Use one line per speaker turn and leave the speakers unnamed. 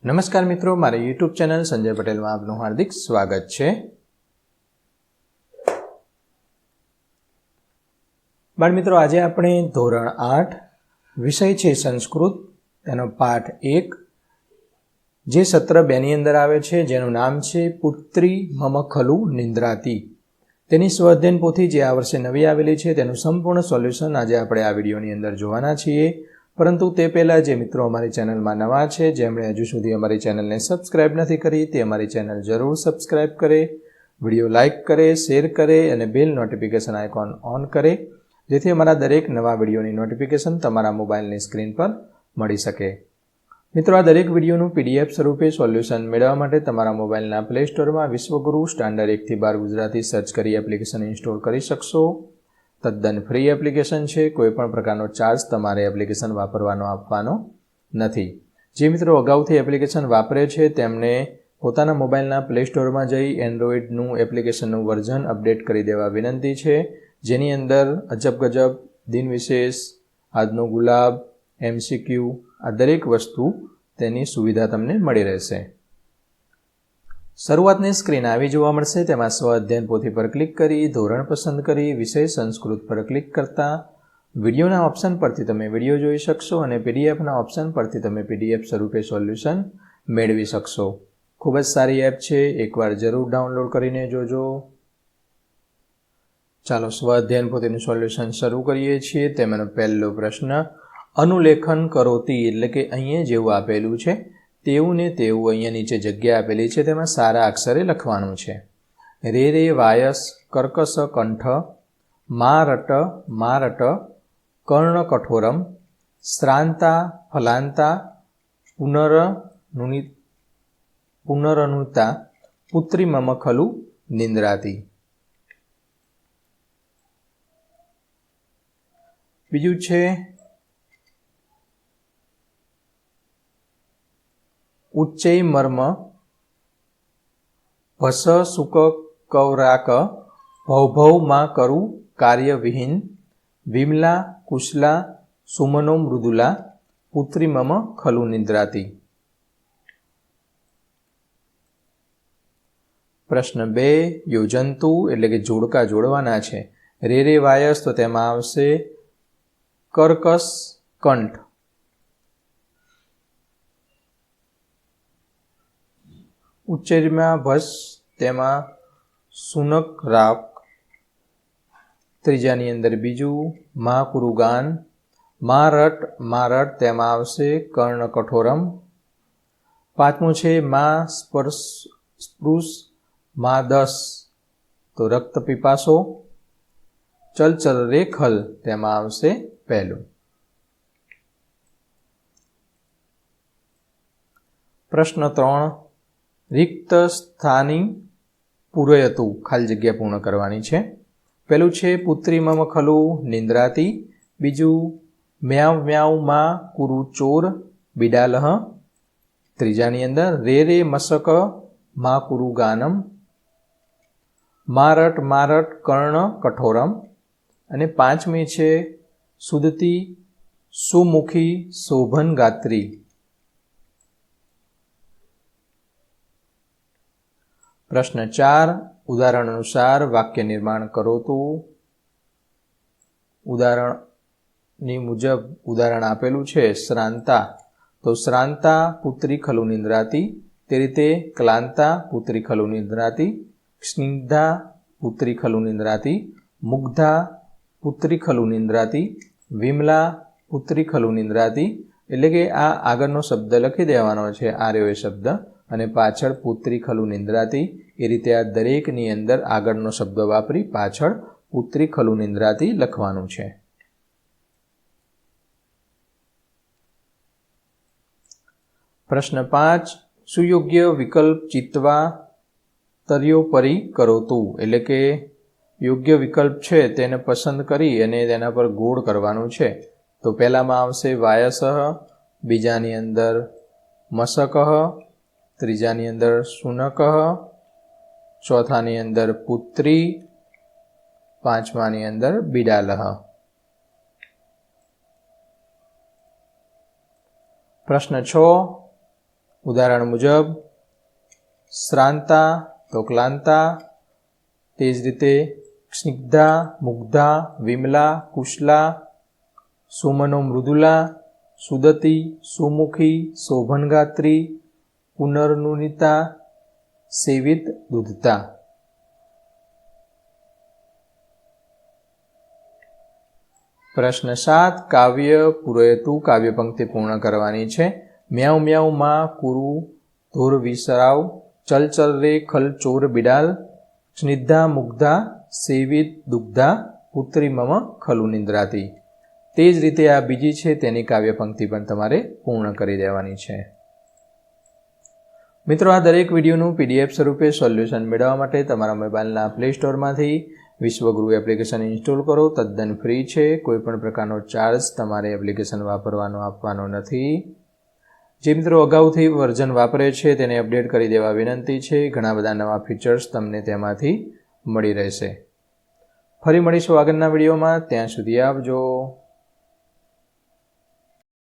નમસ્કાર મિત્રો, મારી યુટ્યુબ ચેનલ સંજય પટેલમાં આપનું હાર્દિક સ્વાગત છે। બાળ મિત્રો, આજે આપણે ધોરણ 8 વિષય છે સંસ્કૃત, તેનો પાઠ 1 જે સત્ર 2 ની અંદર આવે છે, જેનું નામ છે પુત્રી મમ ખલુ નિંદ્રાતી। તેની સ્વાધ્યાયન પોથી જે આ વર્ષે નવી આવેલી છે તેનું સંપૂર્ણ સોલ્યુશન આજે આપણે આ વિડીયોની અંદર જોવાના છીએ। પરંતુ તે પહેલાં જે મિત્રો અમારી ચેનલમાં નવા છે, જેમણે હજુ સુધી અમારી ચેનલને સબસ્ક્રાઇબ નથી કરી, તે અમારી ચેનલ જરૂર સબસ્ક્રાઇબ કરે, વિડીયો લાઇક કરે, શેર કરે અને બેલ નોટિફિકેશન આઇકોન ઓન કરે, જેથી અમારા દરેક નવા વિડીયોની નોટિફિકેશન તમારા મોબાઈલની સ્ક્રીન પર મળી શકે। મિત્રો, આ દરેક વિડીયોનું PDF સ્વરૂપે સોલ્યુશન મેળવવા માટે તમારા મોબાઈલના પ્લે સ્ટોરમાં વિશ્વગુરુ સ્ટાન્ડર્ડ 1 થી 12 ગુજરાતી સર્ચ કરી એપ્લિકેશન ઇન્સ્ટોલ કરી શકશો। તદ્દન ફ્રી એપ્લિકેશન છે, કોઈપણ પ્રકારનો ચાર્જ તમારે એપ્લિકેશન વાપરવાનો આપવાનો નથી। જે મિત્રો અગાઉથી એપ્લિકેશન વાપરે છે તેમને પોતાના મોબાઈલના પ્લે સ્ટોરમાં જઈ એન્ડ્રોઈડનું એપ્લિકેશનનું વર્ઝન અપડેટ કરી દેવા વિનંતી છે, જેની અંદર અજબ ગજબ, દિન વિશેષ, આજનો ગુલાબ, MCQ આ દરેક વસ્તુ તેની સુવિધા તમને મળી રહેશે। શરૂઆતની સ્ક્રીન આવી જોવા મળશે, તેમાં સ્વ અધ્યયન પોથી પર ક્લિક કરી ધોરણ પસંદ કરી વિષય સંસ્કૃત પર ક્લિક કરતા વિડીયોના ઓપ્શન પરથી તમે વિડીયો જોઈ શકશો અને PDFના ઓપ્શન પરથી તમે PDF સ્વરૂપે સોલ્યુશન મેળવી શકશો। ખૂબ જ સારી એપ છે, એકવાર જરૂર ડાઉનલોડ કરીને જોજો। ચાલો સ્વ અધ્યયન પોથીનું સોલ્યુશન શરૂ કરીએ છીએ। તેમાંનો પહેલો પ્રશ્ન અનુલેખન કરોતી, એટલે કે અહીંયા જેવું આપેલું છે તેવું ને તેવું અહીંયા નીચે જગ્યા આપેલી છે, તેમાં સારા અક્ષરે લખવાનું છે। રે રે વાયસ કર્કશ કંઠ, મારટ કર્ણ કઠોરમ, શ્રાંતા ફલાંતા પુનરનુતા, પુત્રી મમ ખલુ નિંદ્રાતી। બીજું છે ઉચ્ચૈ મર્મ ભસ સુક કૌરાક, ભૌભૌ માં કરુ કાર્ય વિહીન, વિમલા કુશલા સુમનો મૃદુલા, પુત્રી મમ ખલુ નિંદ્રાતી। પ્રશ્ન 2 યોજંતુ, એટલે કે જોડકા જોડવાના છે। રે રે વાયસ, તો તેમાં આવશે કર્કશ કંઠ, ઉચ્ચૈમાં ભસ, તેમાં સુનક રાક, ત્રીજાની અંદર બીજું મહાકુરુગાન, મારટ તેમાં આવશે કર્ણ કઠોરમ, પાંચમું છે મા સ્પૃશ મા દસ, તો રક્ત પીપાસો, ચલ રેખલ તેમાં આવશે પહેલું। પ્રશ્ન 3 રિક્ત સ્થાની પૂરયતુ, ખાલી જગ્યા પૂર્ણ કરવાની છે। પહેલું છે પુત્રી મમ ખલુ નિંદ્રાતી, બીજું મ્યાવ મ્યાવ માં કુરુ ચોર બિડાલહ, ત્રીજાની અંદર રે રે મસક મા કુરુ ગાનમ, મારટ કર્ણ કઠોરમ, અને પાંચમી છે સુદતી સુમુખી શોભન ગાત્રી। પ્રશ્ન 4 ઉદાહરણ અનુસાર વાક્ય નિર્માણ કરો તો ઉદાહરણની મુજબ ઉદાહરણ આપેલું છે શ્રાંતા, તો શ્રાંતા પુત્રી ખલુ નિંદ્રાતી, તે રીતે ક્લાંતા પુત્રી ખલુ નિંદ્રાતી, સ્નિગ્ધા પુત્રી ખલુ નિંદ્રાતી, મુગ્ધા પુત્રી ખલુ નિંદ્રાતી, વિમલા પુત્રી ખલુ નિંદ્રાતી, એટલે કે આ આગળનો શબ્દ લખી દેવાનો છે, આ રહ્યો એ શબ્દ, અને પાછળ પુત્રી ખલુ નિંદ્રાતી, એ રીતે આ દરેકની અંદર આગળનો શબ્દ વાપરી પાછળ પુત્રી ખલુ નિંદ્રાતી લખવાનું છે। પ્રશ્ન 5 સુયોગ્ય વિકલ્પ ચિત્વા તર્યોપરી કરોતું, એટલે કે યોગ્ય વિકલ્પ છે તેને પસંદ કરી અને તેના પર ગોળ કરવાનું છે। તો પહેલામાં આવશે વાયસઃ, બીજાની અંદર મસકઃ, ત્રીજાની અંદર સુનકઃ, ચોથાની અંદર પુત્રી, પાંચમાની અંદર બિડાલહ। પ્રશ્ન 6 ઉદાહરણ મુજબ શ્રાંતા તો ક્લાંતા, તે જ રીતે સ્નિગ્ધા, મુગ્ધા, વિમલા, કુશલા, સુમનો મૃદુલા, સુદતી, સુમુખી, શોભનગાત્રી, પુનર્નુનિતા, સેવિત, દુધતા. પ્રશ્ન 7 કાવ્ય પૂરયતું કાવ્ય પંક્તિ પૂર્ણ કરવાની છે. મ્યાઉ મ્યાઉ માં કુરુ ધોર વિસરાવ, ચલ ચલ રે ખલ ચોર બિડાલ, સ્નિગ્ધા મુગ્ધા સેવિત દુગ્ધા, પુત્રી મમ ખલુ નિંદ્રાતી. તે જ રીતે આ બીજી છે તેની કાવ્ય પંક્તિ પણ તમારે પૂર્ણ કરી દેવાની છે. મિત્રો, આ દરેક વિડીયોનું PDF સ્વરૂપે સોલ્યુશન મેળવવા માટે તમારા મોબાઈલના પ્લે સ્ટોરમાંથી વિશ્વગુરુ એપ્લિકેશન ઇન્સ્ટોલ કરો. તદ્દન ફ્રી છે. કોઈપણ પ્રકારનો ચાર્જ તમારે એપ્લિકેશન વાપરવાનો આપવાનો નથી. જે મિત્રો અગાઉથી વર્ઝન વાપરે છે તેને અપડેટ કરી દેવા વિનંતી છે. ઘણા બધા નવા ફીચર્સ તમને તેમાંથી મળી રહેશે. ફરી મળીશું આગળના વિડીયોમાં. ત્યાં સુધી આવજો.